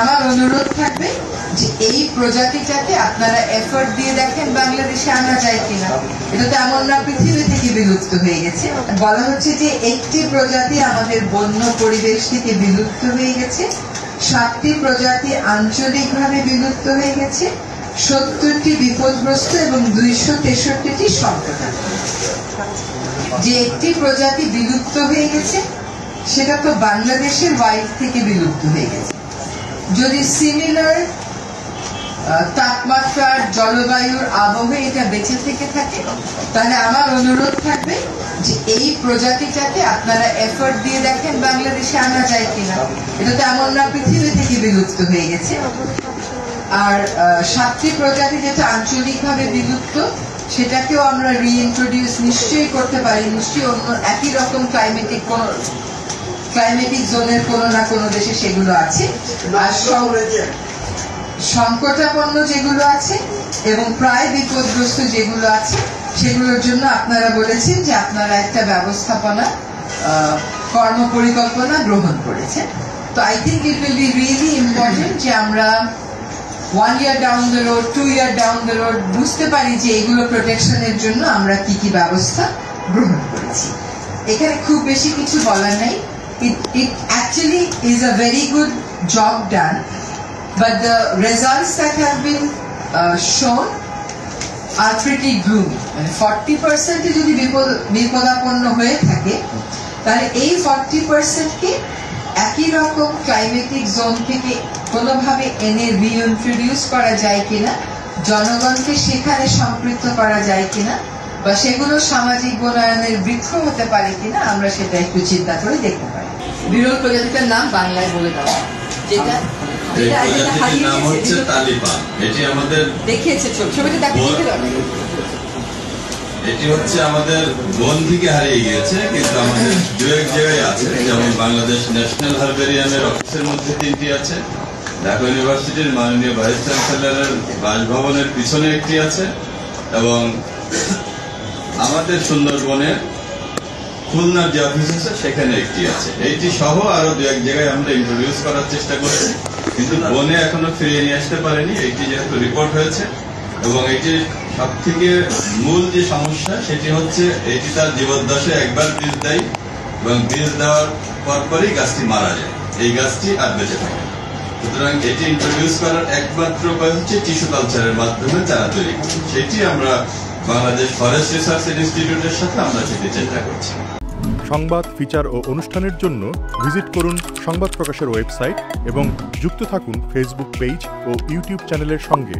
আমার অনুরোধ থাকবে যে এই প্রজাতিটাকে আপনারা এফোর্ট দিয়ে দেখেন বাংলাদেশে আনা যায় কিনা। এটা তো এমন না পৃথিবী থেকে বিলুপ্ত হয়ে গেছে। বলা হচ্ছে যে একটি প্রজাতি আমাদের বন্য পরিবেশ থেকে বিলুপ্ত হয়ে গেছে, 7টি প্রজাতি আঞ্চলিকভাবে বিলুপ্ত হয়ে গেছে, 70টি বিপদগ্রস্ত এবং 263টি সংকটাপন্ন। যে একটি প্রজাতি বিলুপ্ত হয়ে গেছে সেটা তো বাংলাদেশের ওয়াইল্ড থেকে বিলুপ্ত হয়ে গেছে। যদি সিমিলার তাপমাত্রার, জলবায়ুর, আবহে এটা বেঁচে থেকে থাকে, তাহলে আমার অনুরোধ থাকবে যে এই প্রজাতিটাকে আপনারা এফোর্ট দিয়ে দেখেন বাংলাদেশে আনা যায় কিনা। এটা তো এমন না পৃথিবী থেকে বিলুপ্ত হয়ে গেছে। আর 7টি প্রজাতি যেটা আঞ্চলিকভাবে বিলুপ্ত, সেটাকেও আমরা রিইন্ট্রোডিউস নিশ্চয়ই করতে পারি। নিশ্চয়ই অন্য একই রকম ক্লাইমেটিক জোনের কোনো না কোনো দেশে সেগুলো আছে। আর সংকটাপন্ন যেগুলো আছে এবং প্রায় বিপদগ্রস্ত যেগুলো আছে, সেগুলোর জন্য আপনারা বলেছেন যে আপনারা একটা ব্যবস্থাপনা, কর্মপরিকল্পনা গ্রহণ করেছেন। তো I think it will be really important যে আমরা 1 year down the road, 2 year down the road বুঝতে পারি যে এগুলো প্রোটেকশনের জন্য আমরা কি কি ব্যবস্থা গ্রহণ করেছি। এখানে খুব বেশি কিছু বলার নাই। It actually is a very good job done, but the results that have been shown are pretty gloomy. 40% যদি বিপদাপন্ন হয়ে থাকে, তাহলে এই 40% কে একই রকম ক্লাইমেটিক জোন থেকে কোনোভাবে এনে রিইন্ট্রোডিউস করা যায় কিনা, জনগণকে সেখানে সম্পৃক্ত করা যায় কিনা, বা সেগুলো সামাজিক বনায়নের বৃক্ষ হতে পারে কিনা, আমরা সেটা একটু চিন্তা করে দেখতে পারি। বিরল প্রজাতিটার নাম বাংলায় বলে দেওয়া, যেটা নাম হচ্ছে তালিপান। এটি আমাদের দেখিয়েছে ছবিটা দেখে এটি হচ্ছে আমাদের বন থেকে হারিয়ে গিয়েছে, কিন্তু আমাদের দু এক জায়গায় আছে। যেমন বাংলাদেশ ন্যাশনাল হারবেরিয়ামের অফিসের মধ্যে 3টি আছে, ঢাকা ইউনিভার্সিটির মাননীয় ভাইস চ্যান্সেলরের বাসভবনের পিছনে একটি আছে, এবং আমাদের সুন্দরবনের খুলনার যে অফিস আছে সেখানে একটি আছে। এইটি সহ আরো 2 এক জায়গায় আমরা ইন্ট্রোডিউস করার চেষ্টা করেছি, কিন্তু বনে এখনো ফিরিয়ে নিয়ে আসতে পারেনি। এইটি যেহেতু রিপোর্ট হয়েছে, এবং এটির সব থেকে মূল যে সমস্যা সেটি হচ্ছে এটি তার জীবদ্দশায় একবার বীজ দেয়, এবং বীজ দেওয়ার পরপরই গাছটি মারা যায়, এই গাছটি আর বেঁচে থাকে। সুতরাং এটি ইন্ট্রোডিউস করার একমাত্র উপায় হচ্ছে টিস্যু কালচারের মাধ্যমে চারা তৈরি। সেটি আমরা বাংলাদেশ ফরেস্ট রিসার্চ ইনস্টিটিউটের সাথে আমরা সেটি চেষ্টা করছি। সংবাদ, ফিচার ও অনুষ্ঠানের জন্য ভিজিট করুন সংবাদ প্রকাশের ওয়েবসাইট এবং যুক্ত থাকুন ফেসবুক পেজ ও ইউটিউব চ্যানেলের সঙ্গে।